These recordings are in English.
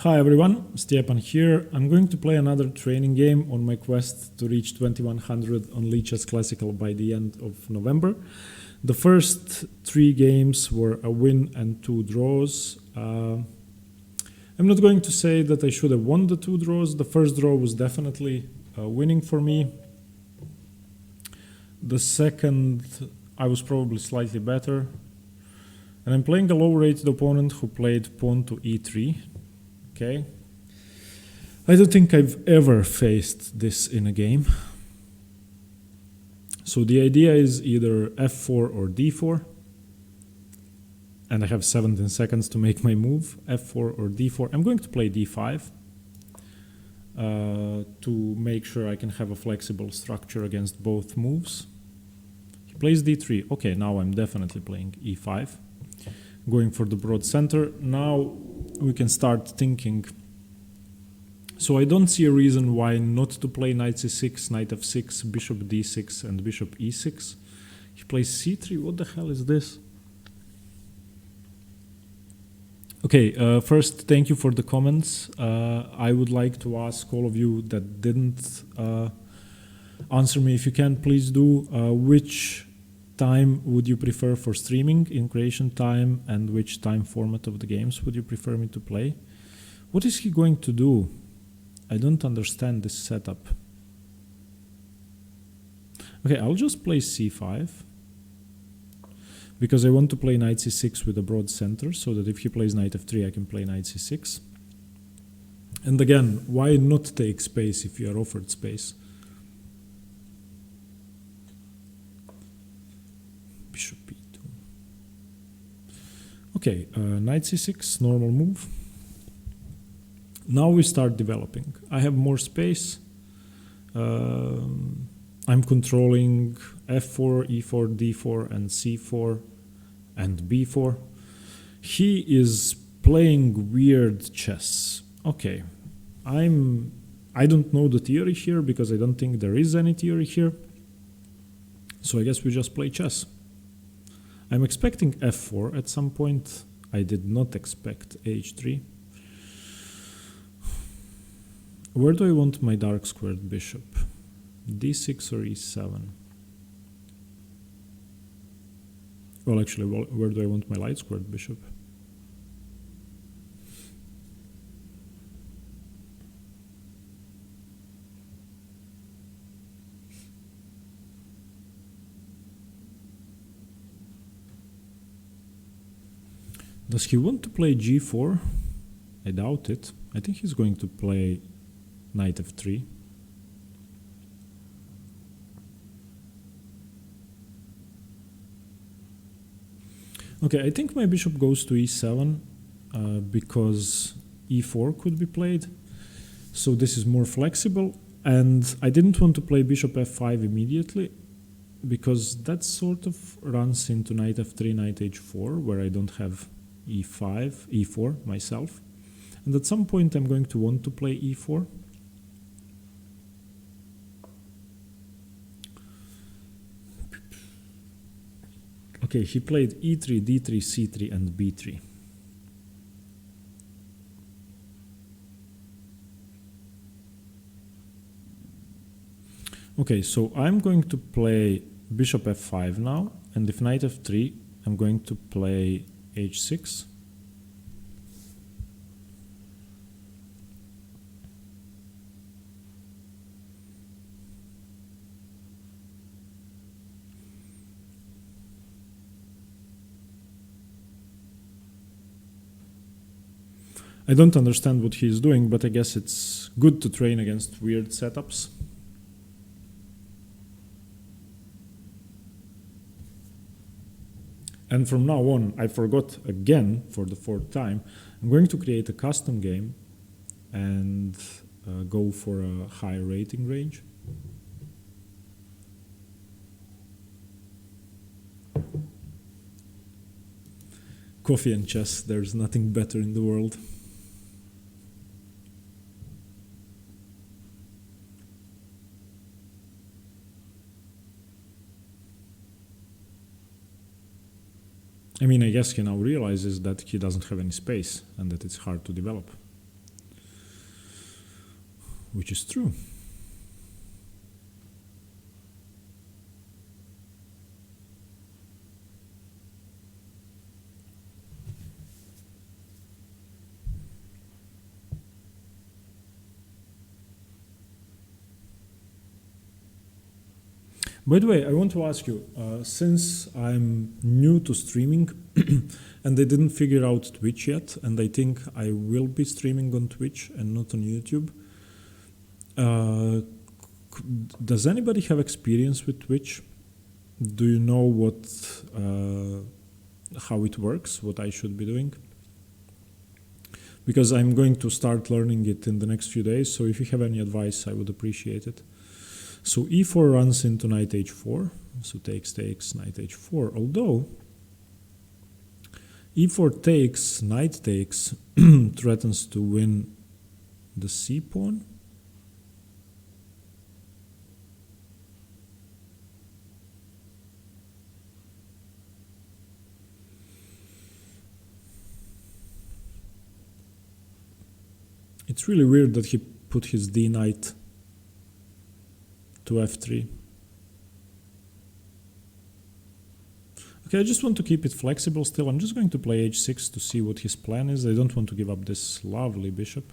Hi everyone, Stepan here. I'm going to play another training game on my quest to reach 2100 on lichess classical by the end of November. The first 3 games were a win and 2 draws. I'm not going to say that I should have won the 2 draws. The first draw was definitely winning for me. The second, I was probably slightly better. And I'm playing a low-rated opponent who played pawn to e3. Okay. I don't think I've ever faced this in a game. So the idea is either f4 or d4. And I have 17 seconds to make my move, f4 or d4. I'm going to play d5 to make sure I can have a flexible structure against both moves. He plays d3. Okay, now I'm definitely playing e5. Going for the broad center. Now we can start thinking. So I don't see a reason why not to play knight c6, knight f6, bishop d6 and bishop e6. He plays c3. What the hell is this? Okay, first, thank you for the comments. I would like to ask all of you that didn't answer me, if you can, please do. Which time would you prefer for streaming in creation time, and which time format of the games would you prefer me to play? What is he going to do? I don't understand this setup. Okay, I'll just play c5 because I want to play knight c6 with a broad center, so that if he plays knight f3 I can play knight c6. And again, why not take space if you are offered space? Bishop e2. Okay, knight c6, normal move. Now we start developing. I have more space. I'm controlling f4, e4, d4, and c4, and b4. He is playing weird chess. Okay, I don't know the theory here because I don't think there is any theory here. So I guess we just play chess. I'm expecting f4 at some point. I did not expect h3. Where do I want my dark squared bishop? d6 or e7? Well, actually, where do I want my light squared bishop? Does he want to play g4? I doubt it. I think he's going to play knight f3. Okay, I think my bishop goes to e7 because e4 could be played. So this is more flexible. And I didn't want to play bishop f5 immediately because that sort of runs into knight f3, knight h4, where I don't have e5, e4 myself. And at some point I'm going to want to play e4. Okay, he played e3, d3, c3, and b3. Okay, so I'm going to play bishop f5 now, and if knight f3, I'm going to play h6. I don't understand what he's doing, but I guess it's good to train against weird setups. And from now on, I forgot again for the 4th time, I'm going to create a custom game and go for a high rating range. Coffee and chess, there's nothing better in the world. I mean, I guess he now realizes that he doesn't have any space and that it's hard to develop. which is true. By the way, I want to ask you, since I'm new to streaming and I didn't figure out Twitch yet, and I think I will be streaming on Twitch and not on YouTube, does anybody have experience with Twitch? Do you know how it works, what I should be doing? Because I'm going to start learning it in the next few days, so if you have any advice, I would appreciate it. So e4 runs into knight h4, so takes, knight h4, although e4 takes, knight takes, threatens to win the c pawn. It's really weird that he put his d knight to f3. Okay, I just want to keep it flexible still. I'm just going to play h6 to see what his plan is. I don't want to give up this lovely bishop.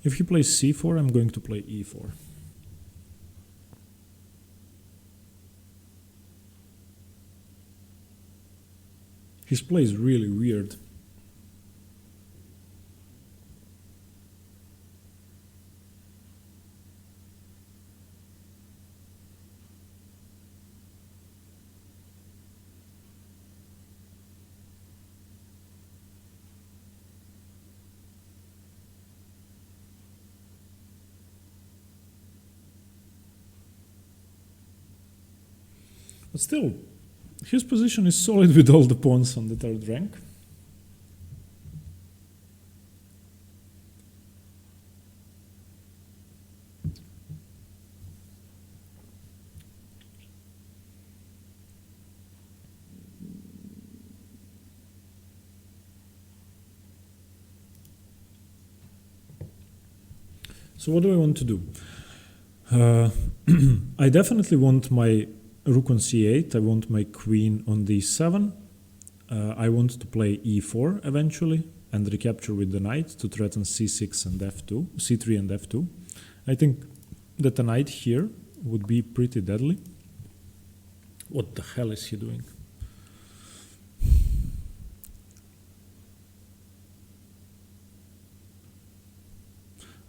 If he plays c4, I'm going to play e4. His play is really weird. But still, his position is solid with all the pawns on the third rank. So what do I want to do? I definitely want my rook on c8, I want my queen on d7, I want to play e4 eventually and recapture with the knight to threaten c6 and f2, c3 and f2. I think that a knight here would be pretty deadly. What the hell is he doing?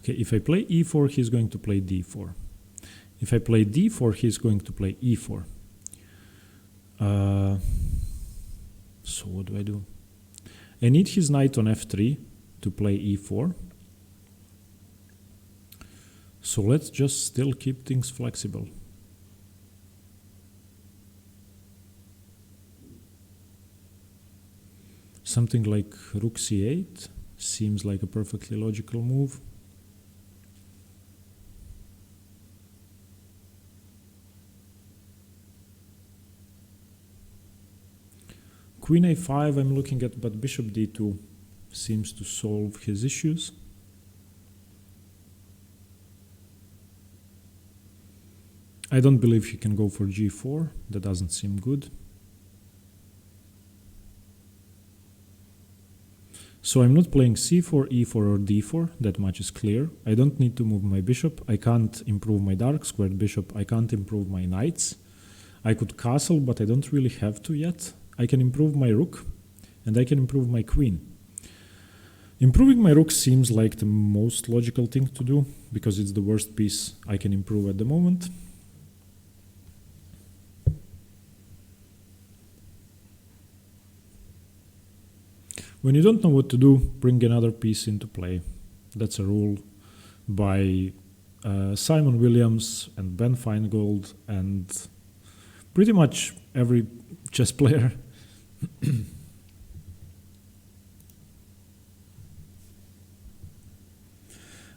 Okay, if I play e4, he's going to play d4. If I play d4, he's going to play e4. So what do I do? I need his knight on f3 to play e4. So let's just still keep things flexible. Something like rook c8 seems like a perfectly logical move. Queen a5 I'm looking at, but bishop d2 seems to solve his issues. I don't believe he can go for g4, that doesn't seem good. So I'm not playing c4, e4 or d4, that much is clear. I don't need to move my bishop, I can't improve my dark squared bishop, I can't improve my knights. I could castle, but I don't really have to yet. I can improve my rook, and I can improve my queen. Improving my rook seems like the most logical thing to do, because it's the worst piece I can improve at the moment. When you don't know what to do, bring another piece into play. That's a rule by Simon Williams and Ben Feingold and pretty much every chess player.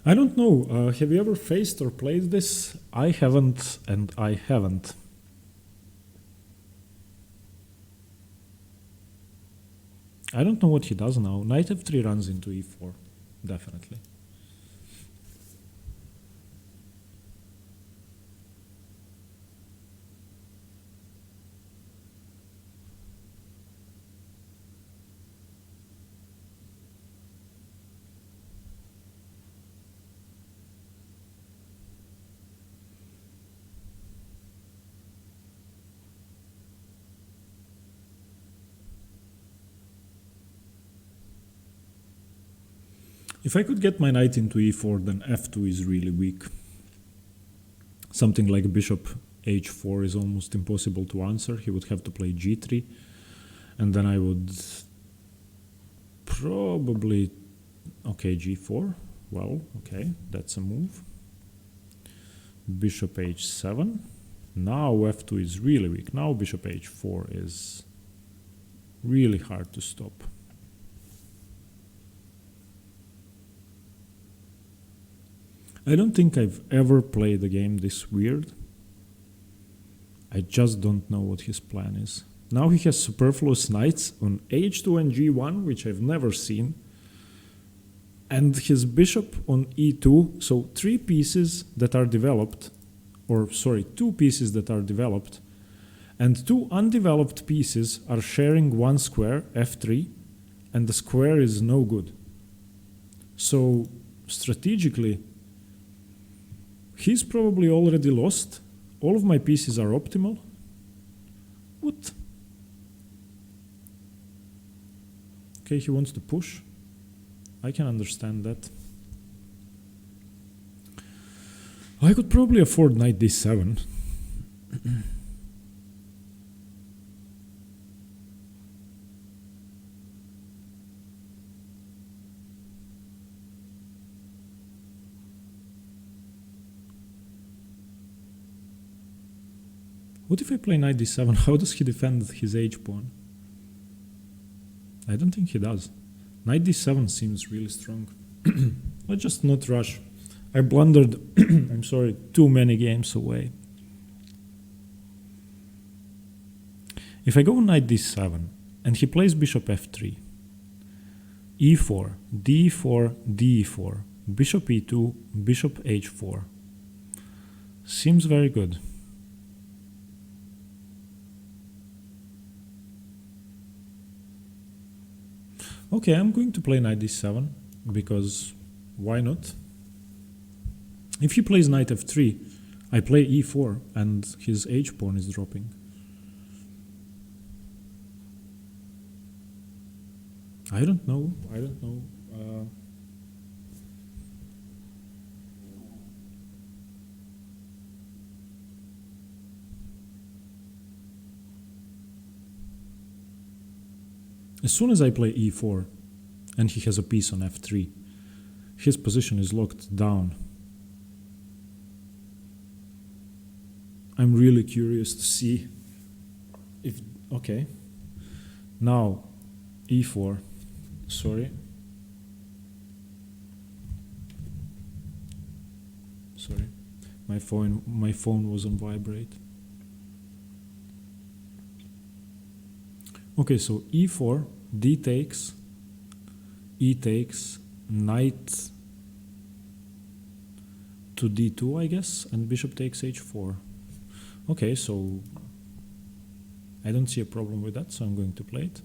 I don't know. Have you ever faced or played this? I haven't, and I haven't. I don't know what he does now. Knight f3 runs into e4, definitely. If I could get my knight into e4, then f2 is really weak. Something like bishop h4 is almost impossible to answer. He would have to play g3, and then I would probably... Okay, g4. Well, okay, that's a move. Bishop h7. Now f2 is really weak. Now bishop h4 is really hard to stop. I don't think I've ever played a game this weird. I just don't know what his plan is. Now he has superfluous knights on h2 and g1, which I've never seen. And his bishop on e2, so three pieces that are developed, or sorry, two pieces that are developed, and two undeveloped pieces are sharing one square, f3, and the square is no good. So strategically, he's probably already lost. All of my pieces are optimal. What? Okay, he wants to push. I can understand that. I could probably afford knight d7. What if I play knight d7? How does he defend his h-pawn? I don't think he does. Knight d7 seems really strong. Let's just not rush. I blundered, I'm sorry, too many games away. If I go knight d7 and he plays bishop f3, e4, d4, d4, bishop e2, bishop h4. Seems very good. Okay, I'm going to play knight d7 because why not? If he plays knight f3, I play e4 and his h-pawn is dropping. I don't know. As soon as I play e4 and he has a piece on f3, his position is locked down. I'm really curious to see if... Okay. Now, e4. Sorry. My phone was on vibrate. Okay, so e4, d takes, e takes, knight to d2, I guess, and bishop takes h4. Okay, so I don't see a problem with that, so I'm going to play it.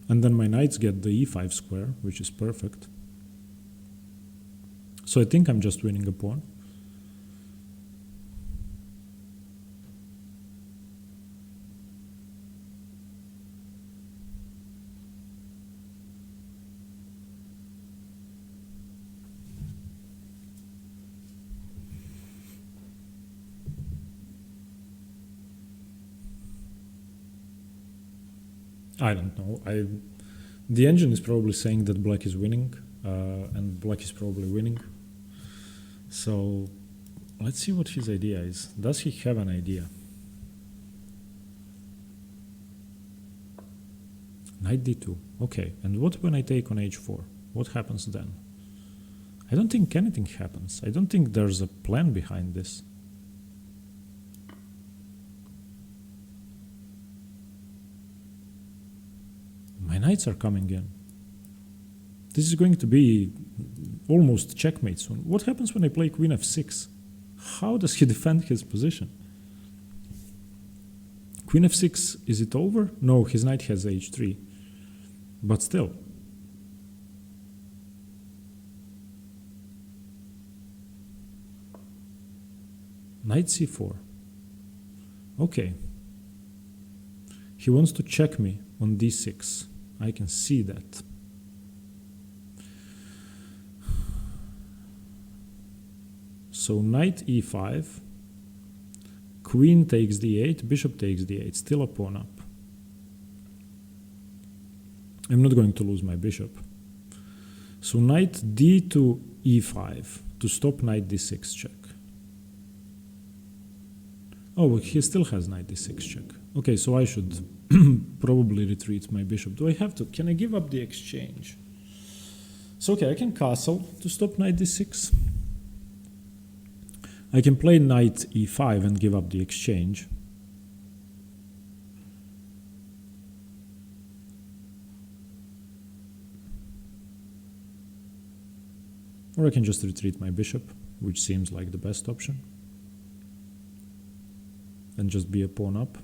And then my knights get the e5 square, which is perfect. So I think I'm just winning a pawn. I don't know. The engine is probably saying that black is winning, and black is probably winning. So let's see what his idea is. Does he have an idea? Knight d2. Okay, and what when I take on h4? What happens then? I don't think anything happens. I don't think there's a plan behind this. My knights are coming in. This is going to be almost checkmate soon. What happens when I play queen f6? How does he defend his position? Queen f6, is it over? No, his knight has h3. But still. Knight c4. Okay. He wants to check me on d6. I can see that. So knight e5, queen takes d8, bishop takes d8, still a pawn up. I'm not going to lose my bishop. So knight d to e5 to stop knight d6 check. Oh, but he still has knight d6 check. Okay, so I should probably retreat my bishop. Do I have to? Can I give up the exchange? So okay, I can castle to stop knight d6. I can play knight e5 and give up the exchange. Or I can just retreat my bishop, which seems like the best option. And just be a pawn up.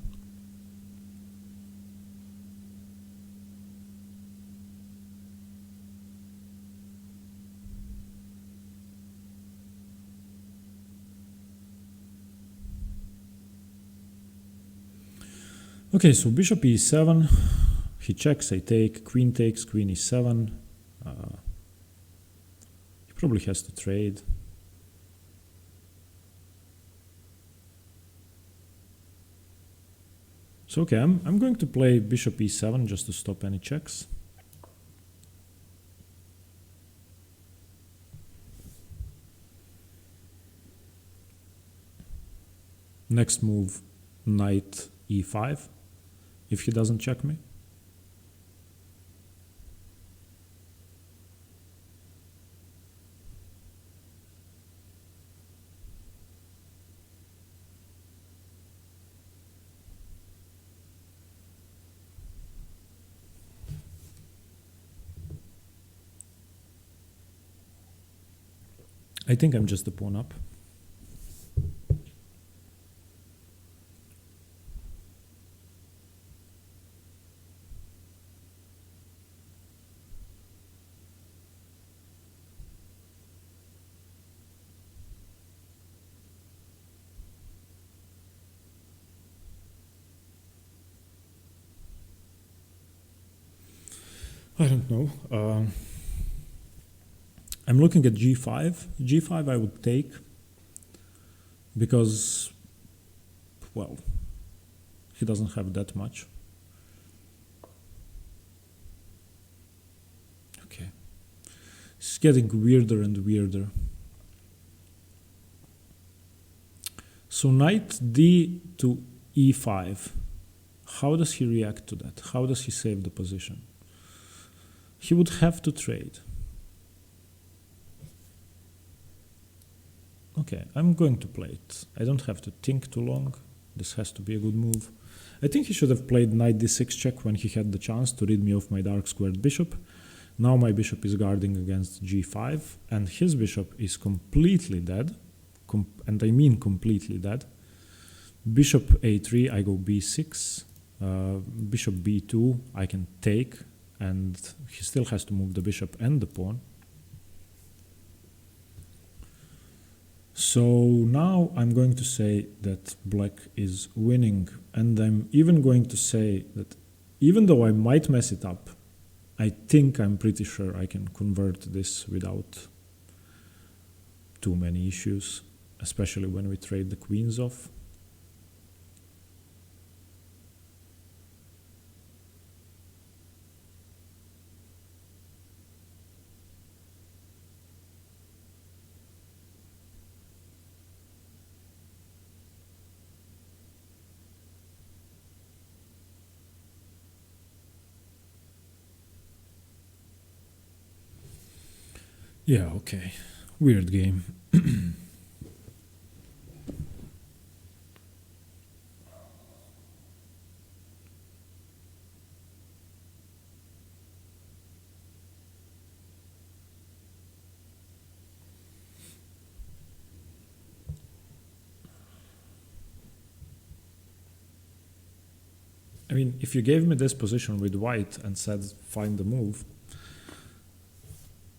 Okay, so bishop e7, he checks, I take, queen takes, queen e7. He probably has to trade. So okay, I'm going to play bishop e7 just to stop any checks. Next move, knight e5, if he doesn't check me. I think I'm just a pawn up. I don't know. I'm looking at g5. g5 I would take because, well, he doesn't have that much. Okay. It's getting weirder and weirder. So knight d to e5. How does he react to that? How does he save the position? He would have to trade. Okay, I'm going to play it. I don't have to think too long. This has to be a good move. I think he should have played knight d6 check when he had the chance to rid me of my dark squared bishop. Now my bishop is guarding against g5, and his bishop is completely dead. And I mean completely dead. Bishop a3, I go b6. Bishop b2, I can take, and he still has to move the bishop and the pawn. So now I'm going to say that black is winning, and I'm even going to say that even though I might mess it up, I think I'm pretty sure I can convert this without too many issues, especially when we trade the queens off. Yeah, okay. Weird game. I mean, if you gave me this position with white and said find the move,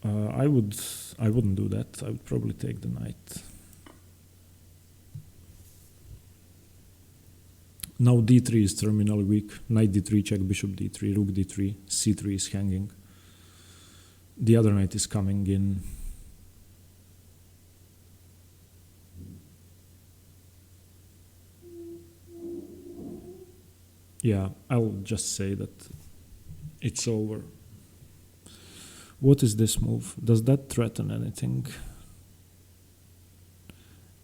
I wouldn't do that. I would probably take the knight. Now d3 is terminally weak. Knight d3, check bishop d3, rook d3, c3 is hanging. The other knight is coming in. Yeah, I'll just say that it's over. What is this move? Does that threaten anything?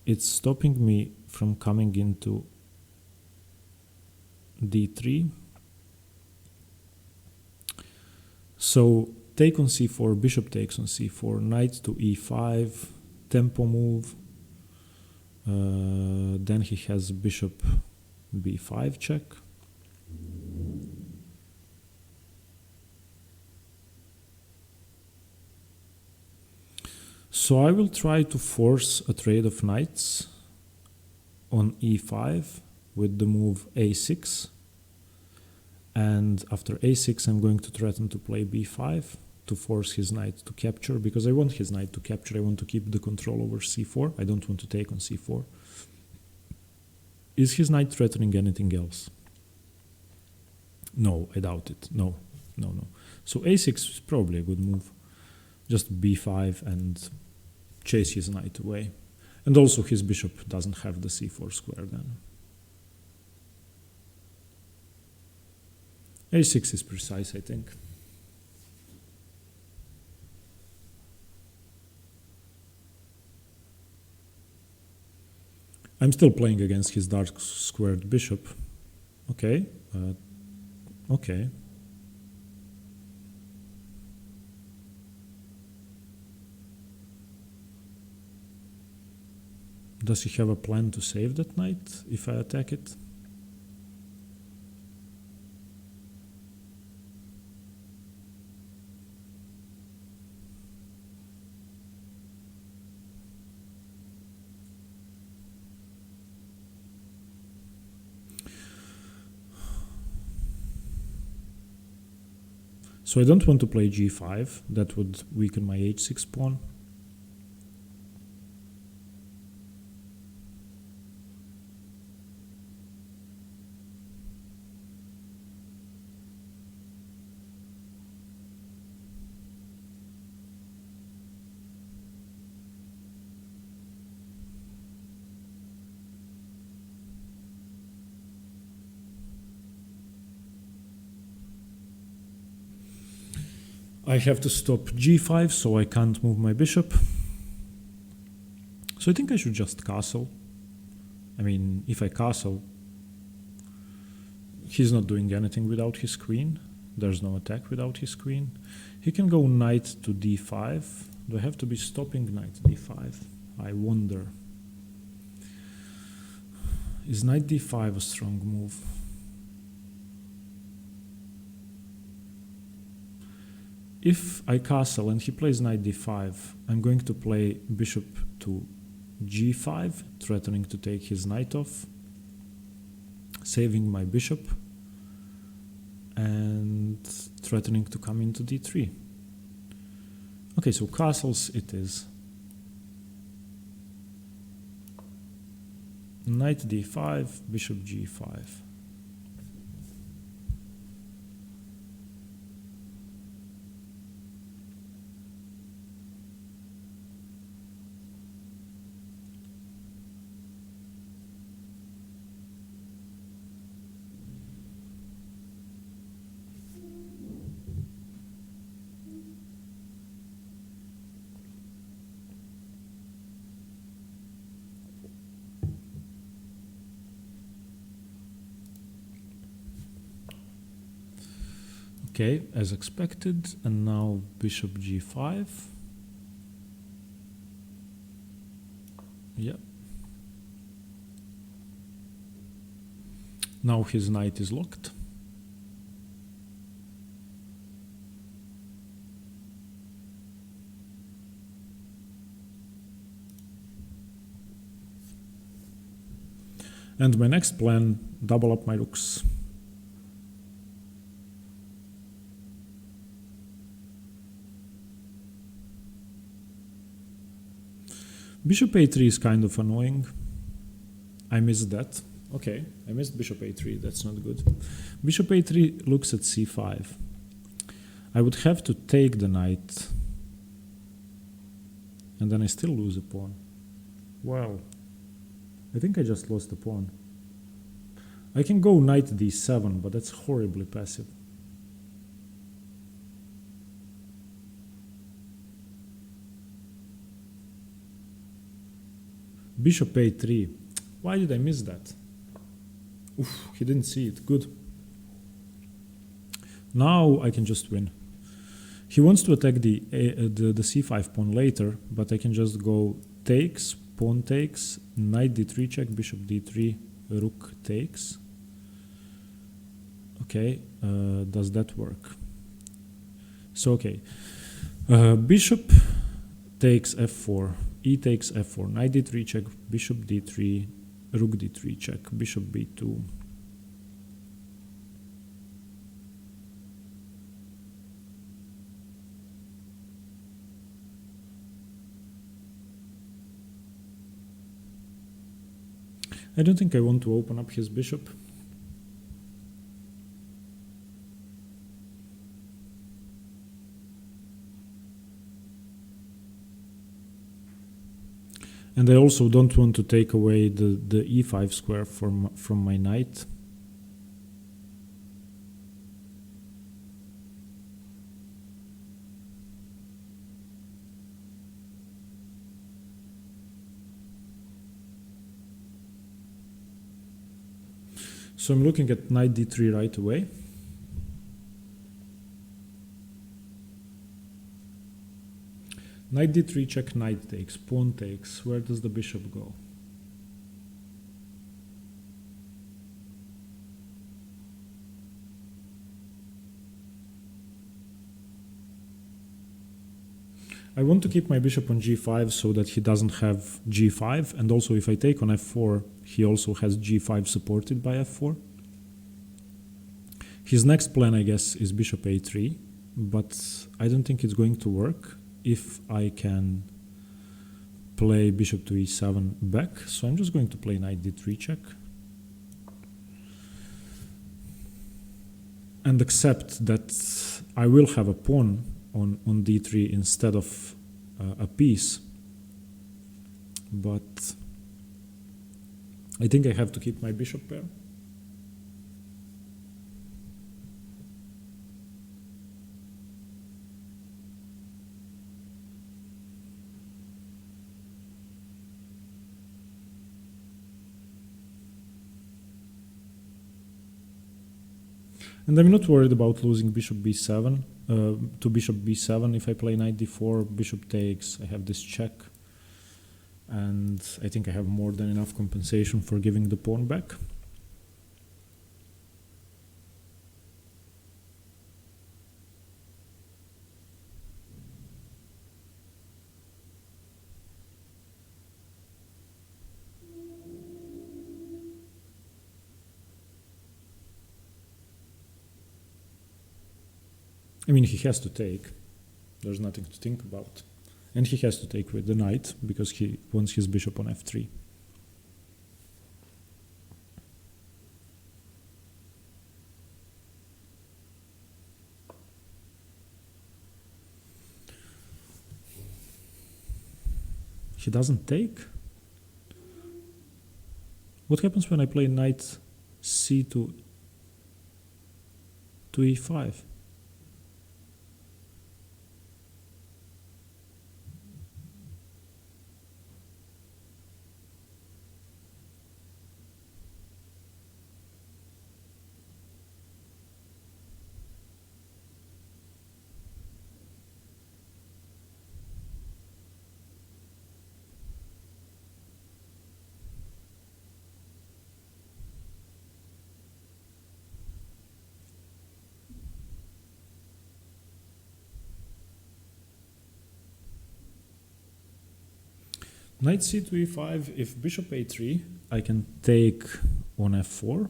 It's stopping me from coming into d3. So take on c4, bishop takes on c4, knight to e5, tempo move. Then he has bishop b5 check. So I will try to force a trade of knights on e5 with the move a6. And after a6, I'm going to threaten to play b5 to force his knight to capture, because I want his knight to capture. I want to keep the control over c4. I don't want to take on c4. Is his knight threatening anything else? No, I doubt it. No. So a6 is probably a good move. Just b5 and chase his knight away. And also his bishop doesn't have the c4 square then. a6 is precise, I think. I'm still playing against his dark squared bishop. Okay. Okay. Does he have a plan to save that knight if I attack it? So I don't want to play g5. That would weaken my h6 pawn. I have to stop g5, so I can't move my bishop. So I think I should just castle. I mean, if I castle, he's not doing anything without his queen. There's no attack without his queen. He can go knight to d5. Do I have to be stopping knight d5? I wonder. Is knight d5 a strong move? If I castle and he plays knight d5, I'm going to play bishop to g5, threatening to take his knight off, saving my bishop, and threatening to come into d3. Okay, so castles it is. Knight d5, bishop g5. Okay, as expected, and now bishop g5. Yeah. Now his knight is locked. And my next plan, double up my rooks. Bishop a3 is kind of annoying. I missed that. Okay, I missed bishop a3, that's not good. Bishop a3 looks at c5. I would have to take the knight. And then I still lose a pawn. Well, I think I just lost a pawn. I can go knight d7, but that's horribly passive. Bishop a3. Why did I miss that? Oof, he didn't see it. Good. Now I can just win. He wants to attack the c5 pawn later, but I can just go takes, pawn takes, knight d3 check, bishop d3, rook takes. Okay, does that work? So, okay. Bishop takes f4, e takes f4, knight d3 check, bishop d3, rook d3 check, bishop b2. I don't think I want to open up his bishop. And I also don't want to take away the e5 square from my knight. So I'm looking at knight d3 right away. Knight d3 check, knight takes, pawn takes. Where does the bishop go? I want to keep my bishop on g5 so that he doesn't have g5, and also if I take on f4, he also has g5 supported by f4. His next plan, I guess, is bishop a3, but I don't think it's going to work if I can play bishop to e7 back, so I'm just going to play knight d3 check. And accept that I will have a pawn on d3 instead of a piece, but I think I have to keep my bishop pair. And I'm not worried about losing bishop b7 to bishop b7. If I play knight d4, bishop takes, I have this check. And I think I have more than enough compensation for giving the pawn back. I mean, he has to take. There's nothing to think about. And he has to take with the knight, because he wants his bishop on f3. He doesn't take? What happens when I play knight c to e5? Knight c2 e5, if bishop a3, I can take on f4.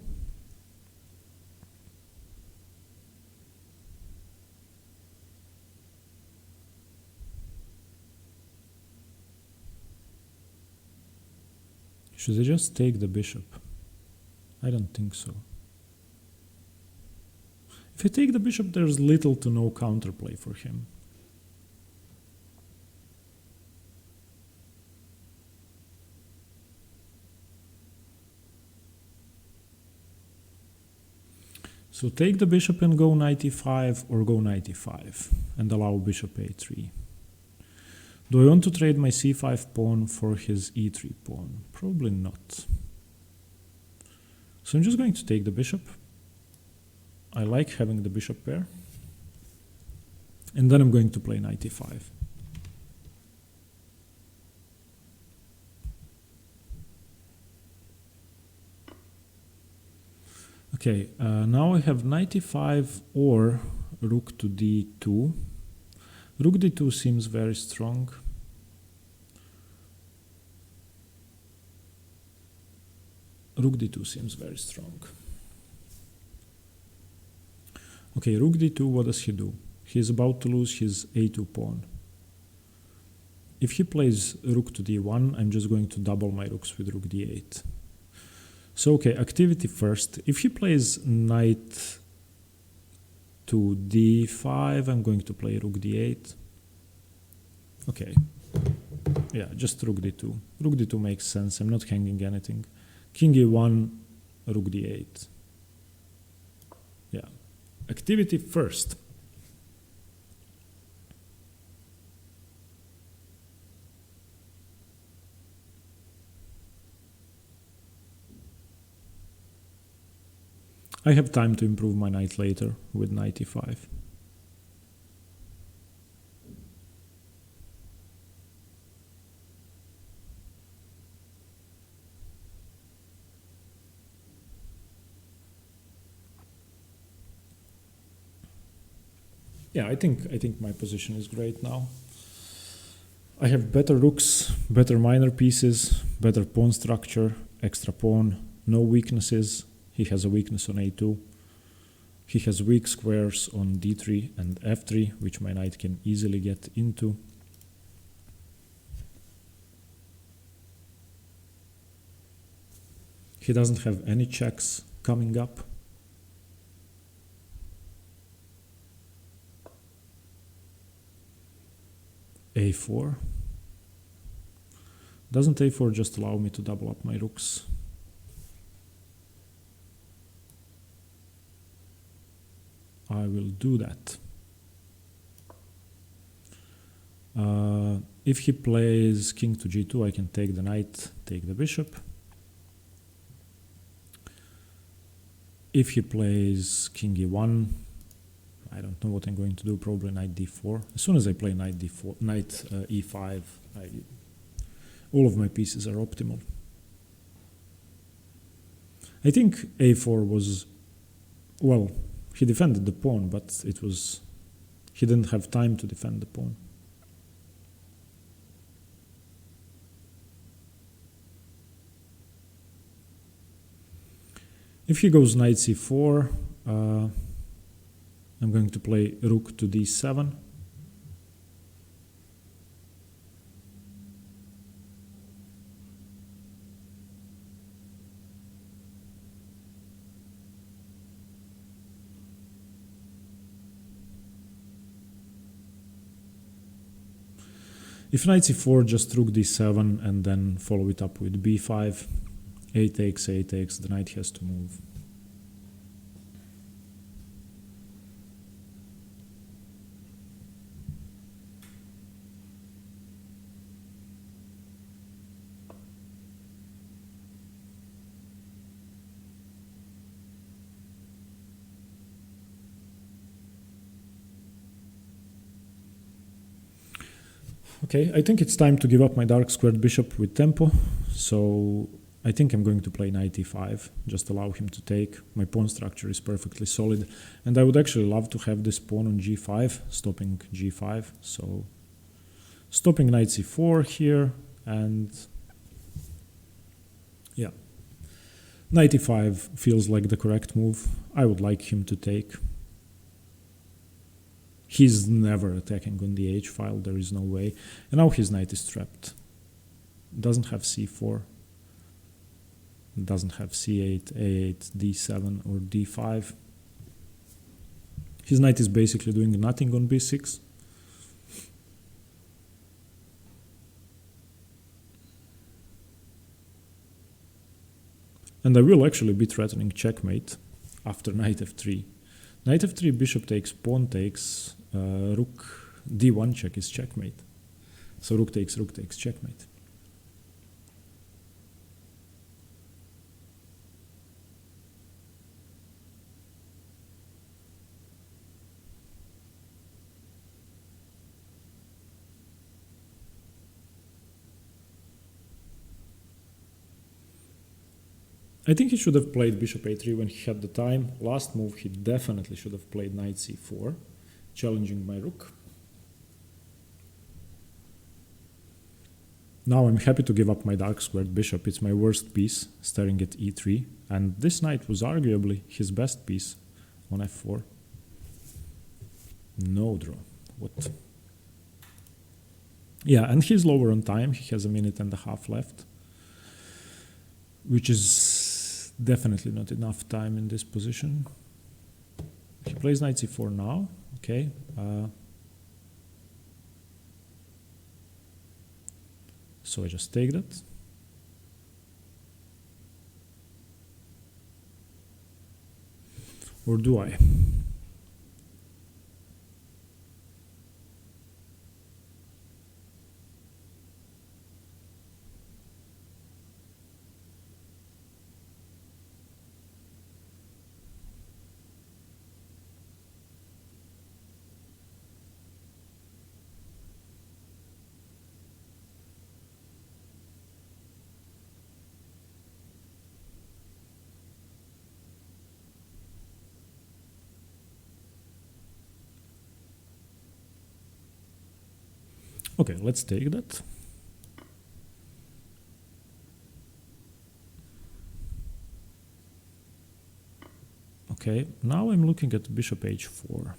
Should I just take the bishop? I don't think so. If I take the bishop, there's little to no counterplay for him. So take the bishop and go knight e5 or go knight e5 and allow bishop a3. Do I want to trade my c5 pawn for his e3 pawn? Probably not. So I'm just going to take the bishop. I like having the bishop pair. And then I'm going to play knight e5. Okay, now I have knight e5 or rook to d2. Rook d2 seems very strong. Rook d2 seems very strong. Okay, rook d2, what does he do? He is about to lose his a2 pawn. If he plays rook to d1, I'm just going to double my rooks with rook d8. So, okay, activity first. If he plays knight to d5, I'm going to play rook d8. Okay. Yeah, just rook d2. Rook d2 makes sense. I'm not hanging anything. King e1, rook d8. Yeah. Activity first. I have time to improve my knight later with knight e5. Yeah, I think my position is great now. I have better rooks, better minor pieces, better pawn structure, extra pawn, no weaknesses. He has a weakness on a2. He has weak squares on d3 and f3, which my knight can easily get into. He doesn't have any checks coming up. a4. Doesn't a4 just allow me to double up my rooks? I will do that. If he plays king to g2, I can take the knight, take the bishop. If he plays king e1, I don't know what I'm going to do, probably knight d4. As soon as I play knight d4, knight e5, all of my pieces are optimal. I think a4 was, well, he defended the pawn, but he didn't have time to defend the pawn. If he goes knight c4, I'm going to play rook to d7. If knight c4, just rook d7 and then follow it up with b5. A takes, the knight has to move. Okay, I think it's time to give up my dark squared bishop with tempo, so I think I'm going to play knight e5, just allow him to take. My pawn structure is perfectly solid, and I would actually love to have this pawn on g5, stopping g5, so stopping knight c4 here, and Yeah. Knight e5 feels like the correct move. I would like him to take. He's never attacking on the h file, there is no way. And now his knight is trapped. Doesn't have c4. Doesn't have c8, a8, d7 or d5. His knight is basically doing nothing on b6. And I will actually be threatening checkmate after knight f3. Knight f3, bishop takes, pawn takes, rook d1 check is checkmate. So rook takes, checkmate. I think he should have played bishop a3 when he had the time. Last move, he definitely should have played knight c4, challenging my rook. Now I'm happy to give up my dark squared bishop. It's my worst piece, staring at e3. And this knight was arguably his best piece on f4. No draw. What? Yeah, and he's lower on time. He has a minute and a half left, which is definitely not enough time in this position. He plays knight c4 now. Okay. So I just take that. Or do I? Okay, let's take that. Okay, now I'm looking at bishop h4,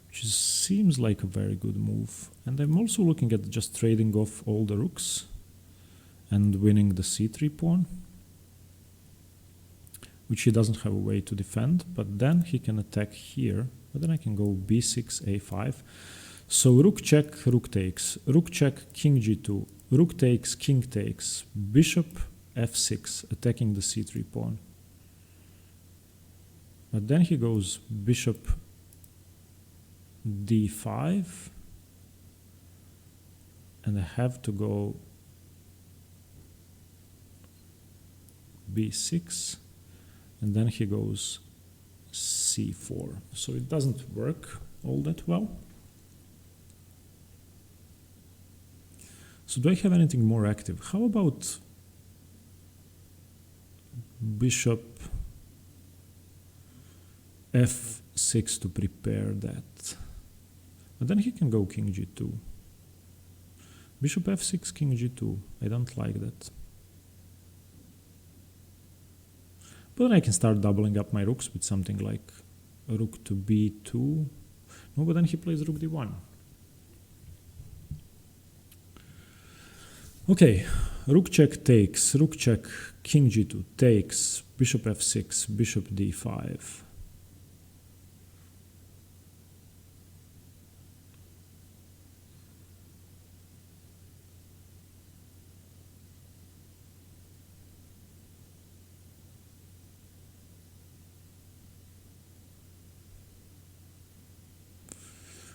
which seems like a very good move. And I'm also looking at just trading off all the rooks and winning the c3 pawn, which he doesn't have a way to defend, but then he can attack here, but then I can go b6, a5. So rook check, rook takes, rook check, king g2, rook takes, king takes, bishop f6, attacking the c3 pawn. But then he goes bishop d5, and I have to go b6, and then he goes c4. So it doesn't work all that well. So do I have anything more active? How about bishop f6 to prepare that? But then he can go king g2. Bishop f6, king g2. I don't like that. But then I can start doubling up my rooks with something like rook to b2. No, but then he plays rook d1. Okay, rook check takes, rook check, king g2 takes, bishop f6, bishop d5.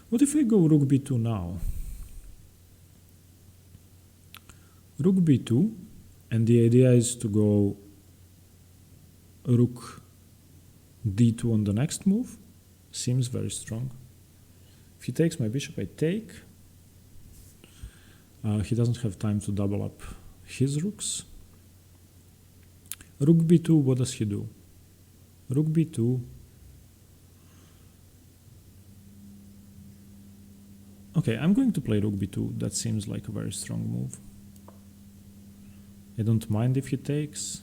What if I go rook b2 now? Rook b2, and the idea is to go rook d2 on the next move. Seems very strong. If he takes my bishop, I take. He doesn't have time to double up his rooks. Rook b2, what does he do? Rook b2. Okay, I'm going to play rook b2. That seems like a very strong move. I don't mind if he takes.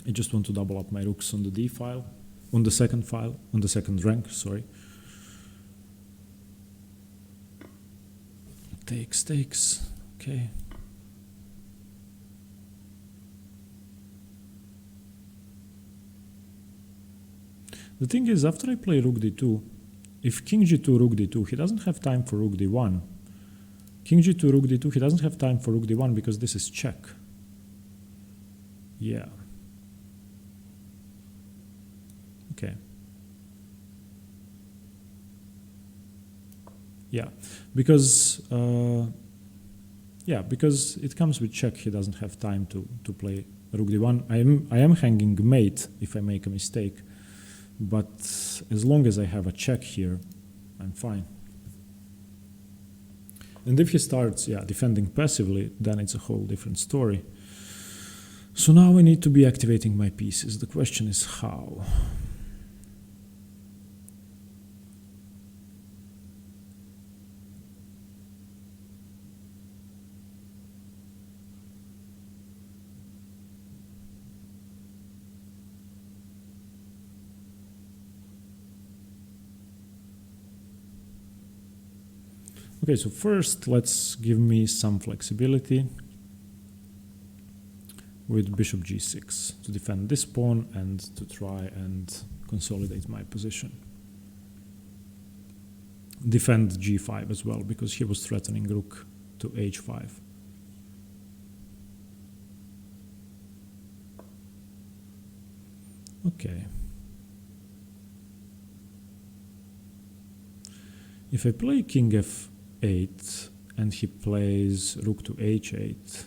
I just want to double up my rooks on the D file, on the second file, on the second rank, sorry. Takes, okay. The thing is, after I play rook d2, if king g2, rook d2, he doesn't have time for rook d1. King g2, rook d2, he doesn't have time for rook d1 because this is check. Yeah. Okay. Yeah, because it comes with check. He doesn't have time to play rook d1. I am hanging mate if I make a mistake, but as long as I have a check here, I'm fine. And if he starts, defending passively, then it's a whole different story. So now I need to be activating my pieces. The question is how. Okay, so first let's give me some flexibility with bishop g6 to defend this pawn and to try and consolidate my position. Defend g5 as well, because he was threatening rook to h5. Okay. If I play king f8 and he plays rook to h8,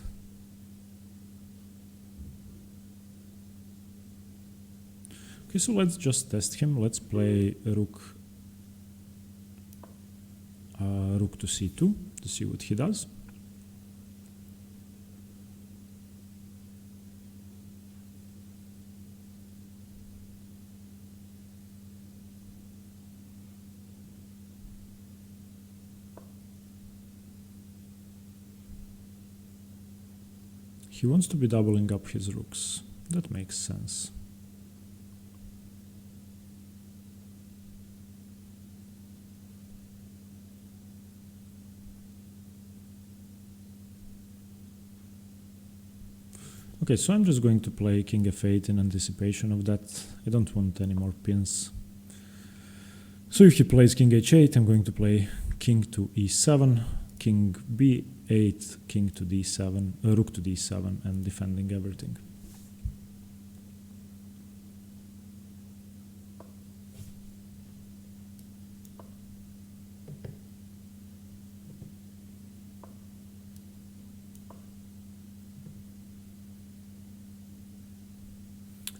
okay, so let's just test him. Let's play rook to c2 to see what he does. He wants to be doubling up his rooks. That makes sense. Okay, so I'm just going to play king f8 in anticipation of that. I don't want any more pins. So if he plays king h8, I'm going to play king to e7, king b8, king to d7, rook to d7, and defending everything.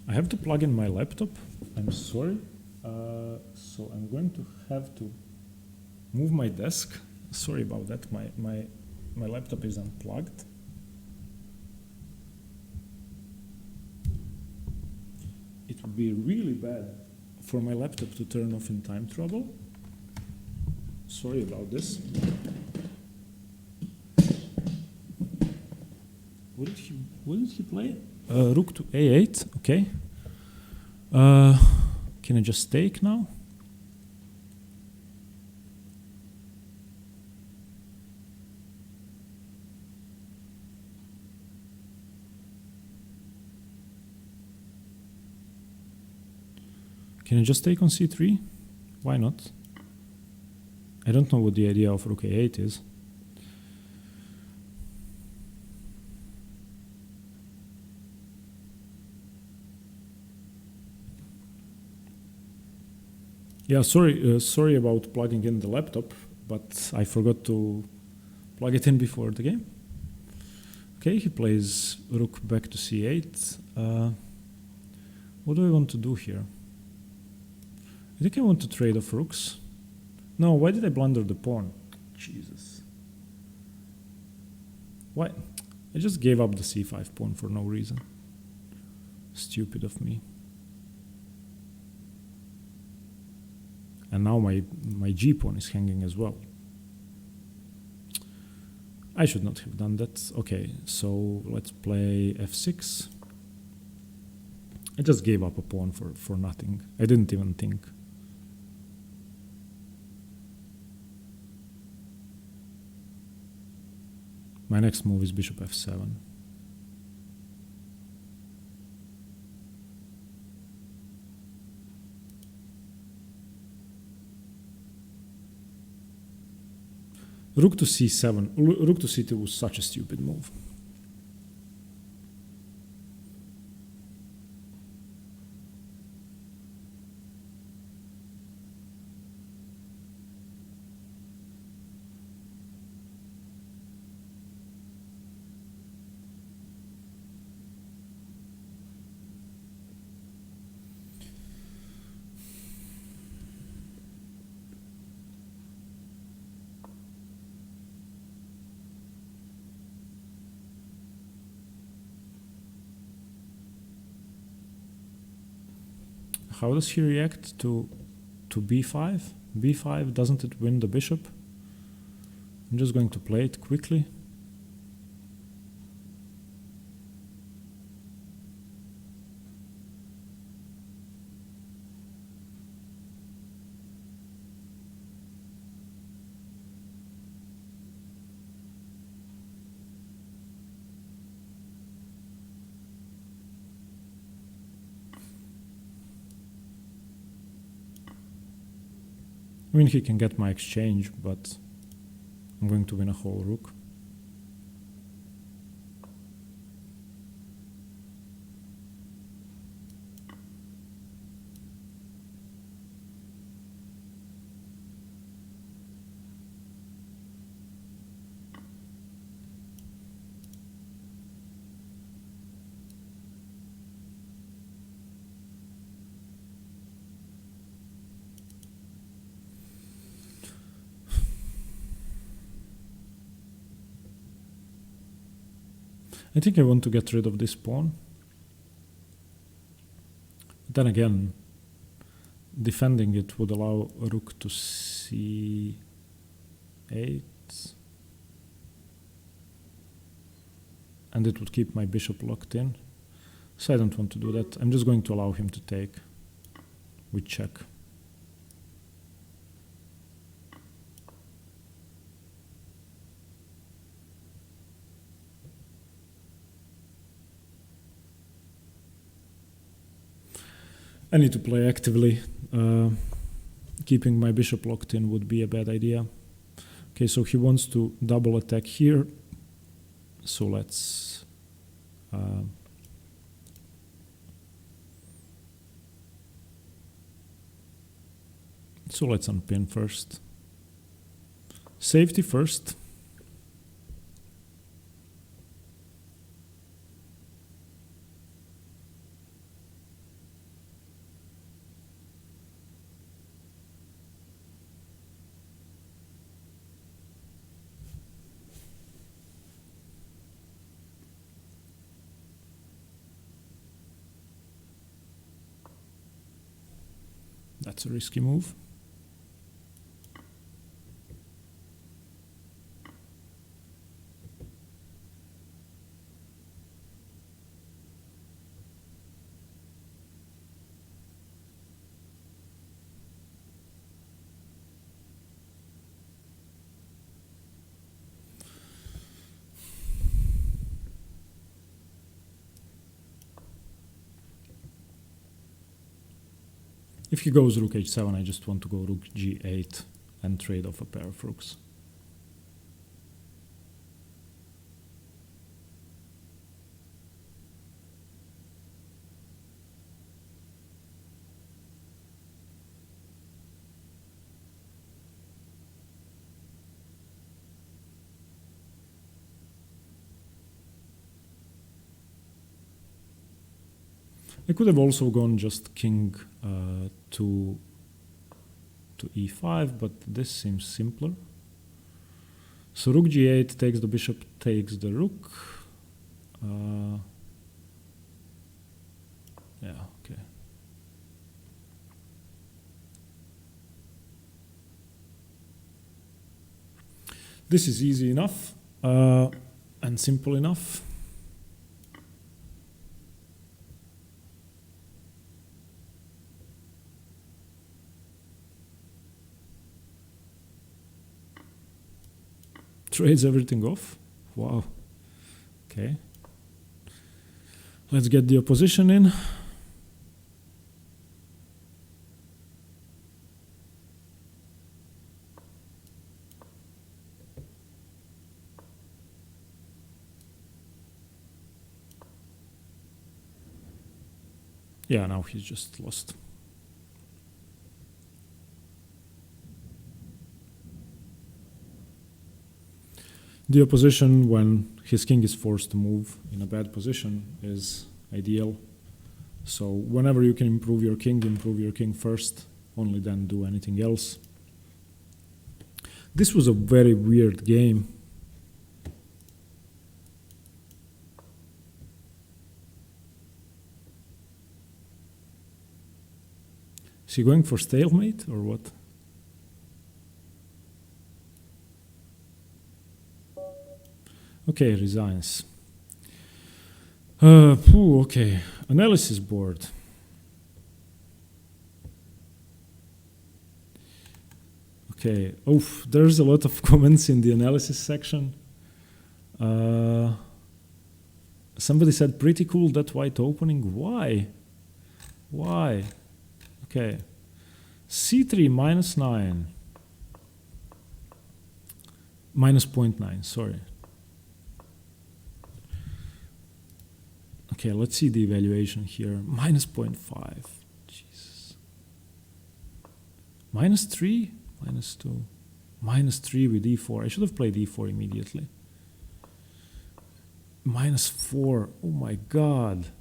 I have to plug in my laptop. I'm sorry. So I'm going to have to move my desk. Sorry about that. My laptop is unplugged. It would be really bad for my laptop to turn off in time trouble. Sorry about this. What did he play? Rook to a8. Okay. Can I just take now? Can I just take on c3? Why not? I don't know what the idea of rook a8 is. Yeah, sorry about plugging in the laptop, but I forgot to plug it in before the game. Okay, he plays rook back to c8. What do I want to do here? I think I want to trade off rooks. No, why did I blunder the pawn? Jesus. Why? I just gave up the c5 pawn for no reason. Stupid of me. And now my g pawn is hanging as well. I should not have done that. Okay, so let's play f6. I just gave up a pawn for nothing. I didn't even think. My next move is bishop f7. Rook to c7. Rook to c2 was such a stupid move. How does he react to b5? b5, doesn't it win the bishop? I'm just going to play it quickly. I mean, he can get my exchange, but I'm going to win a whole rook. I think I want to get rid of this pawn. Then again, defending it would allow rook to c8. And it would keep my bishop locked in. So I don't want to do that. I'm just going to allow him to take with check. I need to play actively. Keeping my bishop locked in would be a bad idea. Okay, so he wants to double attack here. So let's unpin first. Safety first. That's a risky move. If he goes rook h7, I just want to go rook g8 and trade off a pair of rooks. I could have also gone just king to e5, but this seems simpler. So rook g8 takes the bishop, takes the rook. Yeah, okay. This is easy enough. And simple enough. Trades everything off. Wow. Okay. Let's get the opposition in. Yeah, now he's just lost. The opposition, when his king is forced to move in a bad position, is ideal. So whenever you can improve your king first, only then do anything else. This was a very weird game. Is he going for stalemate or what? Okay, resigns. Okay, analysis board. Okay, oof, there's a lot of comments in the analysis section. Somebody said, pretty cool that white opening. Why? Why? Okay, c3 -9. -0.9, sorry. Okay, let's see the evaluation here. -0.5. Jesus. -3, -2, -3 with e4. I should have played e4 immediately. -4. Oh my god.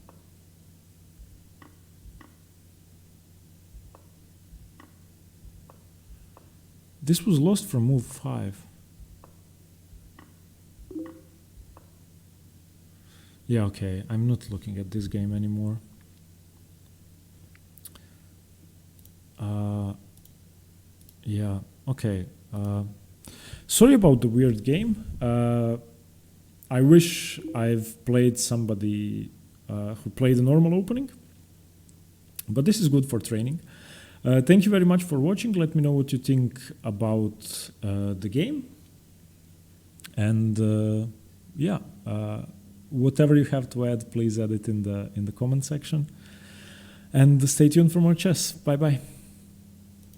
This was lost from move 5. Yeah, okay, I'm not looking at this game anymore. Yeah, okay. Sorry about the weird game. I wish I've played somebody who played a normal opening, but this is good for training. Thank you very much for watching. Let me know what you think about the game. And yeah, whatever you have to add, please add it in the comment section. And stay tuned for more chess. Bye bye.